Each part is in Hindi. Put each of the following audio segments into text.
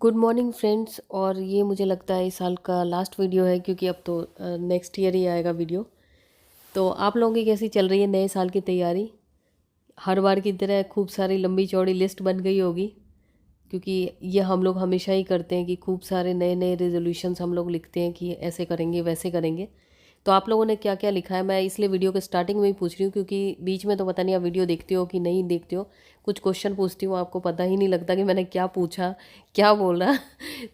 Good morning friends. और ये मुझे लगता है इस साल का लास्ट वीडियो है, क्योंकि अब तो नेक्स्ट ईयर ही आएगा वीडियो। तो आप लोगों की कैसी चल रही है नए साल की तैयारी? हर बार की तरह खूब सारी लंबी चौड़ी लिस्ट बन गई होगी, क्योंकि ये हम लोग हमेशा ही करते हैं कि खूब सारे नए नए रेजोल्यूशंस हम लोग लिखते हैं कि ऐसे करेंगे वैसे करेंगे। तो आप लोगों ने क्या क्या लिखा है, मैं इसलिए वीडियो के स्टार्टिंग में ही पूछ रही हूँ, क्योंकि बीच में तो पता नहीं आप वीडियो देखते हो कि नहीं देखते हो। कुछ क्वेश्चन पूछती हूँ, आपको पता ही नहीं लगता कि मैंने क्या पूछा, क्या बोला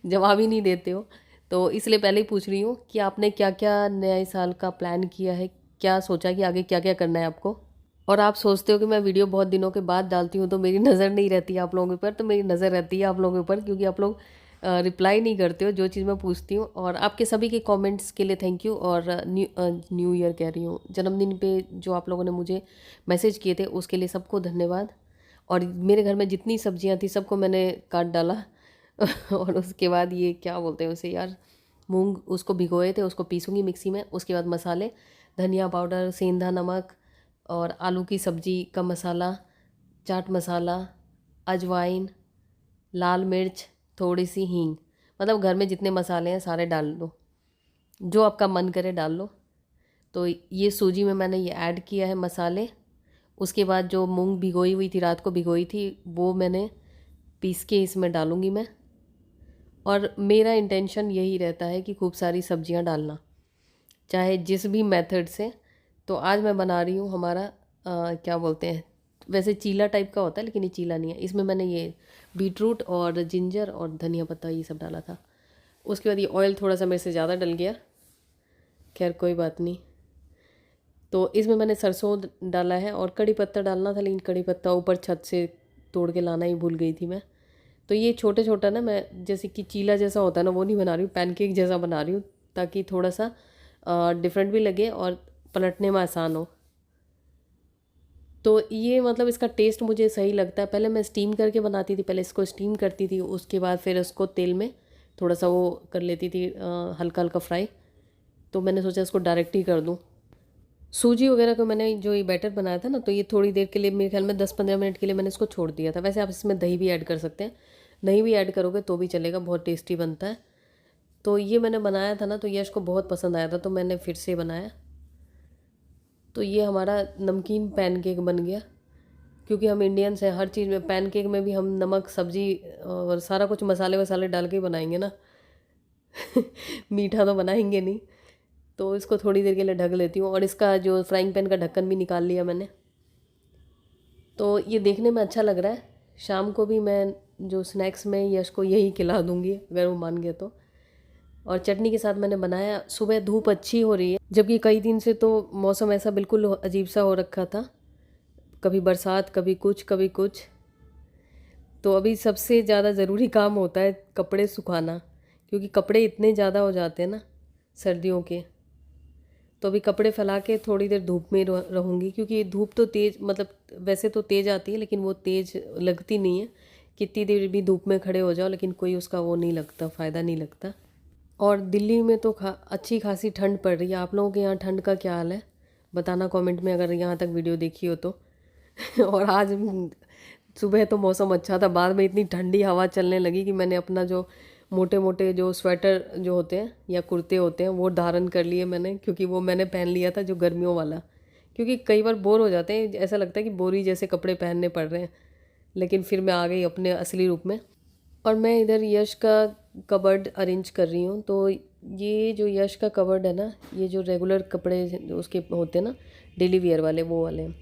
जवाब ही नहीं देते हो। तो इसलिए पहले ही पूछ रही हूँ कि आपने क्या क्या नए साल का प्लान किया है, क्या सोचा कि आगे क्या क्या करना है आपको। और आप सोचते हो कि मैं वीडियो बहुत दिनों के बाद डालती हूँ तो मेरी नज़र नहीं रहती है आप लोगों के ऊपर, तो मेरी नज़र रहती है आप लोगों के ऊपर, क्योंकि आप लोग रिप्लाई नहीं करते हो जो चीज़ मैं पूछती हूँ। और आपके सभी के कमेंट्स के लिए थैंक यू। और न्यू ईयर कह रही हूँ, जन्मदिन पे जो आप लोगों ने मुझे मैसेज किए थे उसके लिए सबको धन्यवाद। और मेरे घर में जितनी सब्जियां थी सबको मैंने काट डाला और उसके बाद ये क्या बोलते हैं उसे यार, मूंग, उसको भिगोए थे, उसको पीसूंगी मिक्सी में। उसके बाद मसाले, धनिया पाउडर, सेंधा नमक, और आलू की सब्ज़ी का मसाला, चाट मसाला, अजवाइन, लाल मिर्च, थोड़ी सी हींग। मतलब घर में जितने मसाले हैं सारे डाल दो, जो आपका मन करे डाल लो। तो ये सूजी में मैंने ये ऐड किया है मसाले। उसके बाद जो मूंग भिगोई हुई थी, रात को भिगोई थी, वो मैंने पीस के इसमें डालूंगी मैं। और मेरा इंटेंशन यही रहता है कि खूब सारी सब्जियां डालना, चाहे जिस भी मेथड से। तो आज मैं बना रही हूँ हमारा क्या बोलते हैं, वैसे चीला टाइप का होता है लेकिन ये चीला नहीं है। इसमें मैंने ये बीटरूट और जिंजर और धनिया पत्ता ये सब डाला था। उसके बाद ये ऑयल थोड़ा सा मेरे से ज़्यादा डल गया, खैर कोई बात नहीं। तो इसमें मैंने सरसों डाला है और कड़ी पत्ता डालना था, लेकिन कड़ी पत्ता ऊपर छत से तोड़ के लाना ही भूल गई थी मैं। तो ये छोटे छोटा ना, मैं जैसे कि चीला जैसा होता है ना वो नहीं बना रही हूँ, पैनकेक जैसा बना रही हूँ, ताकि थोड़ा सा डिफरेंट भी लगे और पलटने में आसान हो। तो ये मतलब इसका टेस्ट मुझे सही लगता है। पहले मैं स्टीम करके बनाती थी, पहले इसको स्टीम करती थी, उसके बाद फिर इसको तेल में थोड़ा सा वो कर लेती थी, हल्का हल्का फ्राई। तो मैंने सोचा इसको डायरेक्ट ही कर दूँ। सूजी वगैरह को मैंने जो ये बैटर बनाया था ना, तो ये थोड़ी देर के लिए, मेरे ख्याल में 10-15 मिनट के लिए मैंने इसको छोड़ दिया था। वैसे आप इसमें दही भी ऐड कर सकते हैं, दही भी ऐड करोगे तो भी चलेगा, बहुत टेस्टी बनता है। तो ये मैंने बनाया था ना, तो यश को बहुत पसंद आया था, तो मैंने फिर से बनाया। तो ये हमारा नमकीन पैनकेक बन गया, क्योंकि हम इंडियंस हैं, हर चीज़ में पैनकेक में भी हम नमक, सब्जी और सारा कुछ मसाले वसाले डाल के ही बनाएंगे ना मीठा तो बनाएंगे नहीं। तो इसको थोड़ी देर के लिए ढक लेती हूँ, और इसका जो फ्राइंग पैन का ढक्कन भी निकाल लिया मैंने। तो ये देखने में अच्छा लग रहा है। शाम को भी मैं जो स्नैक्स में यश को यही खिला दूँगी अगर वो मान गया तो। और चटनी के साथ मैंने बनाया। सुबह धूप अच्छी हो रही है, जबकि कई दिन से तो मौसम ऐसा बिल्कुल अजीब सा हो रखा था, कभी बरसात कभी कुछ कभी कुछ। तो अभी सबसे ज़्यादा ज़रूरी काम होता है कपड़े सुखाना, क्योंकि कपड़े इतने ज़्यादा हो जाते हैं ना सर्दियों के। तो अभी कपड़े फैला के थोड़ी देर धूप में रहूँगी, क्योंकि धूप तो तेज़, मतलब वैसे तो तेज़ आती है लेकिन वो तेज़ लगती नहीं है। कितनी देर भी धूप में खड़े हो जाओ लेकिन कोई उसका वो नहीं लगता, फ़ायदा नहीं लगता। और दिल्ली में तो अच्छी खासी ठंड पड़ रही है। आप लोगों के यहाँ ठंड का क्या हाल है, बताना कमेंट में, अगर यहाँ तक वीडियो देखी हो तो और आज सुबह तो मौसम अच्छा था, बाद में इतनी ठंडी हवा चलने लगी कि मैंने अपना जो मोटे मोटे जो स्वेटर जो होते हैं या कुर्ते होते हैं वो धारण कर लिए मैंने, क्योंकि वो मैंने पहन लिया था जो गर्मियों वाला। क्योंकि कई बार बोर हो जाते हैं, ऐसा लगता है कि बोरी जैसे कपड़े पहनने पड़ रहे हैं, लेकिन फिर मैं आ गई अपने असली रूप में। और मैं इधर यश का कबर्ड अरेंज कर रही हूँ। तो ये जो यश का कबर्ड है ना, ये जो रेगुलर कपड़े जो उसके होते हैं ना, डेली वेयर वाले, वो वाले हैं।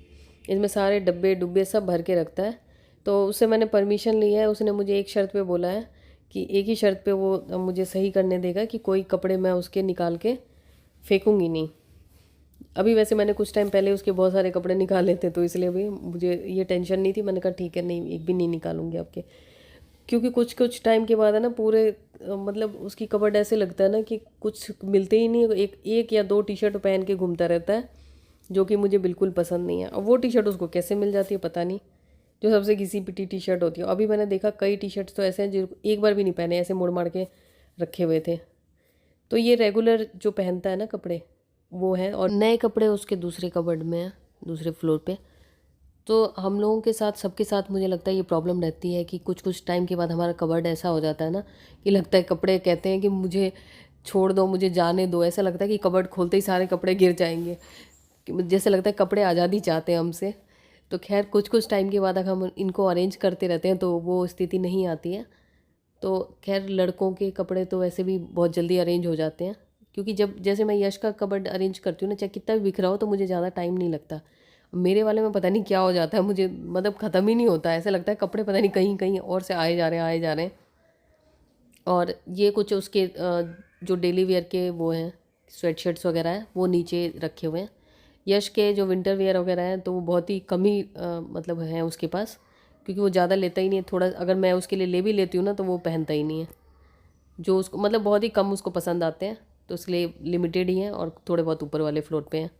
इसमें सारे डब्बे डुब्बे सब भर के रखता है। तो उससे मैंने परमिशन ली है, उसने मुझे एक शर्त पे बोला है कि एक ही शर्त पे वो मुझे सही करने देगा कि कोई कपड़े मैं उसके निकाल के फेंकूंगी नहीं। अभी वैसे मैंने कुछ टाइम पहले उसके बहुत सारे कपड़े निकाले थे, तो इसलिए भी मुझे ये टेंशन नहीं थी। मैंने कहा ठीक है, नहीं एक भी नहीं निकालूंगी आपके, क्योंकि कुछ कुछ टाइम के बाद है ना पूरे मतलब उसकी कबर्ड ऐसे लगता है ना कि कुछ मिलते ही नहीं। एक एक या दो टी शर्ट पहन के घूमता रहता है, जो कि मुझे बिल्कुल पसंद नहीं है। और वो टी शर्ट उसको कैसे मिल जाती है पता नहीं, जो सबसे घिसी पिटी टी शर्ट होती है। अभी मैंने देखा कई टी शर्ट्स तो ऐसे हैं जो एक बार भी नहीं पहने, ऐसे मुड़ माड़ के रखे हुए थे। तो ये रेगुलर जो पहनता है ना कपड़े वो है, और नए कपड़े उसके दूसरे कबर्ड में है, दूसरे फ्लोर पे। तो हम लोगों के साथ, सबके साथ मुझे लगता है ये प्रॉब्लम रहती है कि कुछ कुछ टाइम के बाद हमारा कबर्ड ऐसा हो जाता है ना कि लगता है कपड़े कहते हैं कि मुझे छोड़ दो, मुझे जाने दो। ऐसा लगता है कि कबर्ड खोलते ही सारे कपड़े गिर जाएंगे, कि जैसे लगता है कपड़े आज़ादी चाहते हैं हमसे। तो खैर कुछ कुछ टाइम के बाद अगर हम इनको अरेंज करते रहते हैं तो वो स्थिति नहीं आती है। तो खैर लड़कों के कपड़े तो वैसे भी बहुत जल्दी अरेंज हो जाते हैं, क्योंकि जब जैसे मैं यश का कबर्ड अरेंज करती हूँ ना, चाहे कितना भी बिखरा हो तो मुझे ज़्यादा टाइम नहीं लगता। मेरे वाले में पता नहीं क्या हो जाता है, मुझे मतलब ख़त्म ही नहीं होता, ऐसा लगता है कपड़े पता नहीं कहीं कहीं और से आए जा रहे हैं, आए जा रहे हैं। और ये कुछ उसके जो डेली वेयर के वो हैं स्वेटशर्ट्स वगैरह हैं, वो नीचे रखे हुए हैं। यश के जो विंटर वेयर वगैरह हैं तो वो बहुत ही कम ही मतलब हैं उसके पास, क्योंकि वो ज़्यादा लेता ही नहीं है। थोड़ा अगर मैं उसके लिए ले भी लेती हूँ ना तो वो पहनता ही नहीं है, जो उसको मतलब बहुत ही कम उसको पसंद आते हैं, तो इसलिए लिमिटेड ही हैं और थोड़े बहुत ऊपर वाले फ्लोर पे हैं।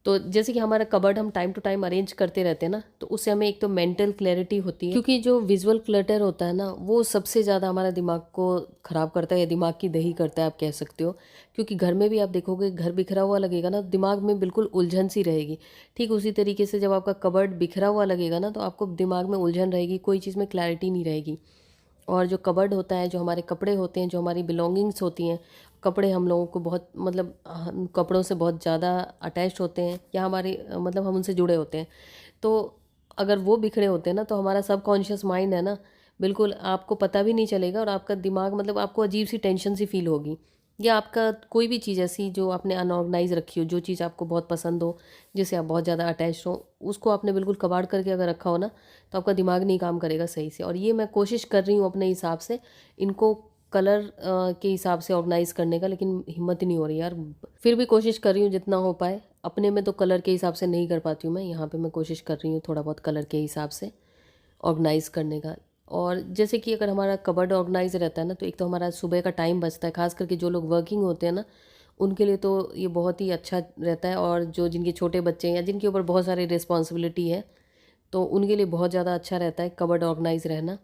तो जैसे कि हमारा कबर्ड हम टाइम टू टाइम अरेंज करते रहते हैं ना, तो उससे हमें एक तो मेंटल क्लैरिटी होती है, क्योंकि जो विजुअल क्लटर होता है ना वो सबसे ज़्यादा हमारा दिमाग को ख़राब करता है, या दिमाग की दही करता है आप कह सकते हो। क्योंकि घर में भी आप देखोगे घर बिखरा हुआ लगेगा ना, दिमाग में बिल्कुल उलझन सी रहेगी। ठीक उसी तरीके से जब आपका कबर्ड बिखरा हुआ लगेगा ना तो आपको दिमाग में उलझन रहेगी, कोई चीज़ में क्लैरिटी नहीं रहेगी। और जो कबर्ड होता है, जो हमारे कपड़े होते हैं, जो हमारी बिलोंगिंग्स होती हैं, कपड़े हम लोगों को बहुत मतलब हम कपड़ों से बहुत ज़्यादा अटैच्ड होते हैं, या हमारे मतलब हम उनसे जुड़े होते हैं। तो अगर वो बिखरे होते हैं ना तो हमारा सबकॉन्शियस माइंड है ना, बिल्कुल आपको पता भी नहीं चलेगा, और आपका दिमाग मतलब आपको अजीब सी टेंशन सी फील होगी। या आपका कोई भी चीज़ ऐसी जो आपने अनऑर्गेनाइज रखी हो, जो चीज़ आपको बहुत पसंद हो, जिससे आप बहुत ज़्यादा अटैच हो, उसको आपने बिल्कुल कबाड़ करके अगर रखा हो ना तो आपका दिमाग नहीं काम करेगा सही से। और ये मैं कोशिश कर रही हूँ अपने हिसाब से इनको कलर के हिसाब से ऑर्गेनाइज करने का, लेकिन हिम्मत ही नहीं हो रही यार। फिर भी कोशिश कर रही हूँ जितना हो पाए। अपने में तो कलर के हिसाब से नहीं कर पाती हूँ मैं, यहाँ पे मैं कोशिश कर रही हूँ थोड़ा बहुत कलर के हिसाब से ऑर्गेनाइज करने का। और जैसे कि अगर हमारा कबर्ड ऑर्गेनाइज रहता है ना तो एक तो हमारा सुबह का टाइम बचता है, खास करके जो लोग वर्किंग होते हैं ना उनके लिए तो ये बहुत ही अच्छा रहता है। और जो जिनके छोटे बच्चे हैं या जिनके ऊपर बहुत सारी रिस्पॉन्सिबिलिटी है तो उनके लिए बहुत ज़्यादा अच्छा रहता है कबर्ड ऑर्गेनाइज रहना।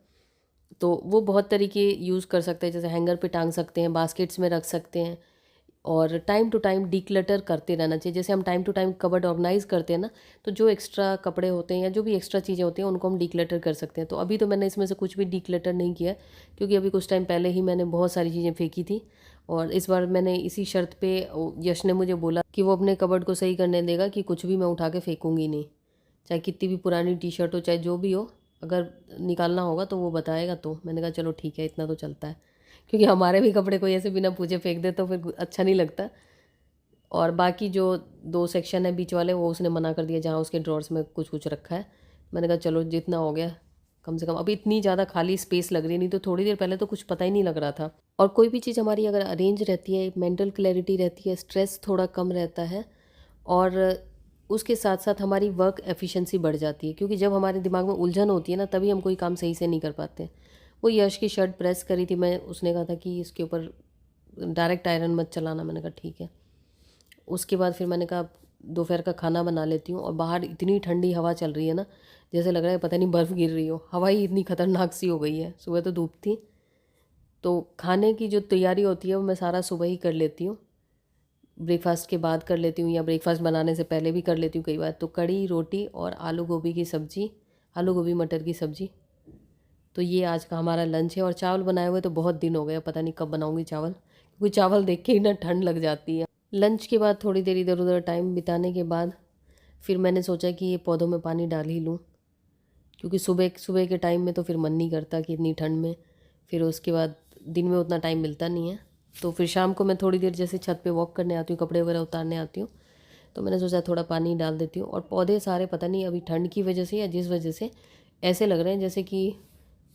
तो वो बहुत तरीके यूज़ कर सकते हैं, जैसे हैंगर पे टांग सकते हैं, बास्केट्स में रख सकते हैं। और टाइम टू टाइम डीक्लटर करते रहना चाहिए। जैसे हम time to time cupboard organise करते हैं ना, तो जो एक्स्ट्रा कपड़े होते हैं या जो भी एक्स्ट्रा चीज़ें होती हैं उनको हम डीक्लटर कर सकते हैं। तो अभी तो मैंने इसमें से कुछ भी डीक्लटर नहीं किया, क्योंकि अभी कुछ टाइम पहले ही मैंने बहुत सारी चीज़ें फेंकी थी। और इस बार मैंने इसी शर्त पे यश ने मुझे बोला कि वो अपने कबर्ड को सही करने देगा, कि कुछ भी मैं उठा के फेंकूंगी नहीं, चाहे कितनी भी पुरानी टी शर्ट हो, चाहे जो भी हो, अगर निकालना होगा तो वो बताएगा। तो मैंने कहा चलो ठीक है, इतना तो चलता है, क्योंकि हमारे भी कपड़े कोई ऐसे बिना पूछे फेंक दे तो फिर अच्छा नहीं लगता। और बाकी जो 2 सेक्शन है बीच वाले, वो उसने मना कर दिया जहाँ उसके ड्रॉर्स में कुछ कुछ रखा है। मैंने कहा चलो जितना हो गया, कम से कम अभी इतनी ज़्यादा खाली स्पेस लग रही है, नहीं तो थोड़ी देर पहले तो कुछ पता ही नहीं लग रहा था। और कोई भी चीज़ हमारी अगर अरेंज रहती है, मेंटल क्लैरिटी रहती है, स्ट्रेस थोड़ा कम रहता है, और उसके साथ साथ हमारी वर्क एफिशिएंसी बढ़ जाती है। क्योंकि जब हमारे दिमाग में उलझन होती है ना तभी हम कोई काम सही से नहीं कर पाते। वो यश की शर्ट प्रेस करी थी मैं, उसने कहा था कि इसके ऊपर डायरेक्ट आयरन मत चलाना। मैंने कहा ठीक है। उसके बाद फिर मैंने कहा दोपहर का खाना बना लेती हूँ। और बाहर इतनी ठंडी हवा चल रही है ना, जैसे लग रहा है पता नहीं बर्फ़ गिर रही हो, हवा ही इतनी खतरनाक सी हो गई है। सुबह तो धूप थी, तो खाने की जो तैयारी होती है वो मैं सारा सुबह ही कर लेती हूँ। ब्रेकफास्ट के बाद कर लेती हूँ, या ब्रेकफास्ट बनाने से पहले भी कर लेती हूँ कई बार। तो कड़ी रोटी और आलू गोभी की सब्ज़ी, आलू गोभी मटर की सब्ज़ी, तो ये आज का हमारा लंच है। और चावल बनाए हुए तो बहुत दिन हो गए, पता नहीं कब बनाऊँगी चावल, क्योंकि चावल देख के ही ना ठंड लग जाती है। लंच के बाद थोड़ी देर इधर उधर टाइम बिताने के बाद फिर मैंने सोचा कि ये पौधों में पानी डाल ही लूँ, क्योंकि सुबह सुबह के टाइम में तो फिर मन नहीं करता कि इतनी ठंड में, फिर उसके बाद दिन में उतना टाइम मिलता नहीं है। तो फिर शाम को मैं थोड़ी देर जैसे छत पे वॉक करने आती हूँ, कपड़े वगैरह उतारने आती हूँ, तो मैंने सोचा थोड़ा पानी डाल देती हूँ। और पौधे सारे पता नहीं अभी ठंड की वजह से या जिस वजह से ऐसे लग रहे हैं जैसे कि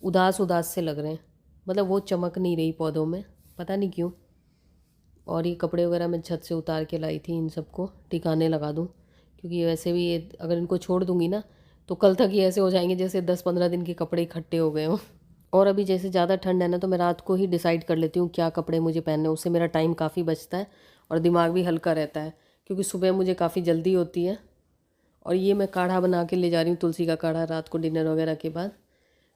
उदास उदास से लग रहे हैं, मतलब वो चमक नहीं रही पौधों में, पता नहीं क्यों। और ये कपड़े वगैरह मैं छत से उतार के लाई थी, इन सबको ठिकाने लगा दूँ, क्योंकि वैसे भी ये अगर इनको छोड़ दूँगी ना तो कल तक ये ऐसे हो जाएंगे जैसे 10-15 दिन के कपड़े इकट्ठे हो गए हों। और अभी जैसे ज़्यादा ठंड है ना तो मैं रात को ही डिसाइड कर लेती हूँ क्या कपड़े मुझे पहनने हैं, उससे मेरा टाइम काफ़ी बचता है और दिमाग भी हल्का रहता है, क्योंकि सुबह मुझे काफ़ी जल्दी होती है। और ये मैं काढ़ा बना के ले जा रही हूँ, तुलसी का काढ़ा, रात को डिनर वगैरह के बाद।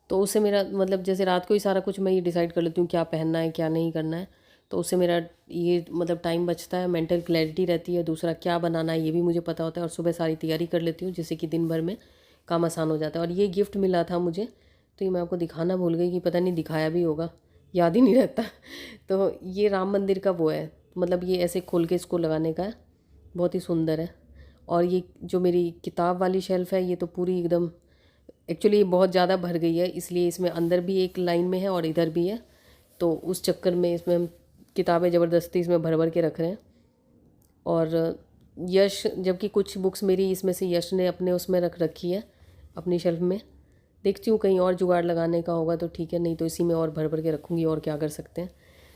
तो उससे मेरा मतलब जैसे रात को ही सारा कुछ मैं ये डिसाइड कर लेती हूँ क्या पहनना है क्या नहीं करना है, तो उससे मेरा ये मतलब टाइम बचता है, मेंटल क्लैरिटी रहती है। दूसरा क्या बनाना है ये भी मुझे पता होता है, और सुबह सारी तैयारी कर लेती हूँ जिससे कि दिन भर में काम आसान हो जाता है। और ये गिफ्ट मिला था मुझे, तो ये मैं आपको दिखाना भूल गई कि पता नहीं दिखाया भी होगा, याद ही नहीं रहता। तो ये राम मंदिर का वो है, मतलब ये ऐसे खोल के इसको लगाने का है, बहुत ही सुंदर है। और ये जो मेरी किताब वाली शेल्फ़ है ये तो पूरी एकदम, एक्चुअली ये बहुत ज़्यादा भर गई है, इसलिए इसमें अंदर भी एक लाइन में है और इधर भी है, तो उस चक्कर में इसमें हम किताबें ज़बरदस्ती इसमें भर भर के रख रहे हैं। और यश, जबकि कुछ बुक्स मेरी इसमें से यश ने अपने उसमें रख रखी है अपनी शेल्फ में, देखती हूँ कहीं और जुगाड़ लगाने का होगा तो ठीक है, नहीं तो इसी में और भर भर के रखूँगी, और क्या कर सकते हैं।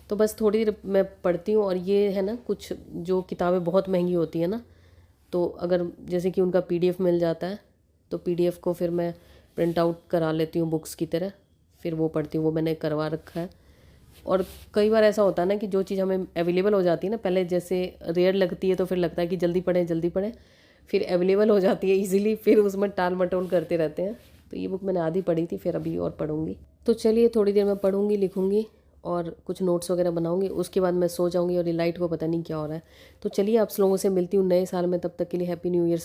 तो बस थोड़ी देर मैं पढ़ती हूँ। और ये है ना, कुछ जो किताबें बहुत महंगी होती है ना, तो अगर जैसे कि उनका PDF मिल जाता है, तो PDF को फिर मैं प्रिंट आउट करा लेती हूँ बुक्स की तरह, फिर वो पढ़ती हूँ, वो मैंने करवा रखा है। और कई बार ऐसा होता है ना कि जो चीज़ हमें अवेलेबल हो जाती है ना, पहले जैसे रेयर लगती है तो फिर लगता है कि जल्दी पढ़ें जल्दी पढ़ें, फिर अवेलेबल हो जाती है इजीली, फिर उसमें टाल मटोल करते रहते हैं। तो ये बुक मैंने आधी पढ़ी थी, फिर अभी और पढ़ूंगी। तो चलिए थोड़ी देर में पढ़ूंगी, लिखूंगी और कुछ नोट्स वगैरह बनाऊंगी, उसके बाद मैं सो जाऊंगी। और ये लाइट को पता नहीं क्या हो रहा है। तो चलिए आप लोगों से मिलती हूँ नए साल में, तब तक के लिए हैप्पी न्यू ईयर।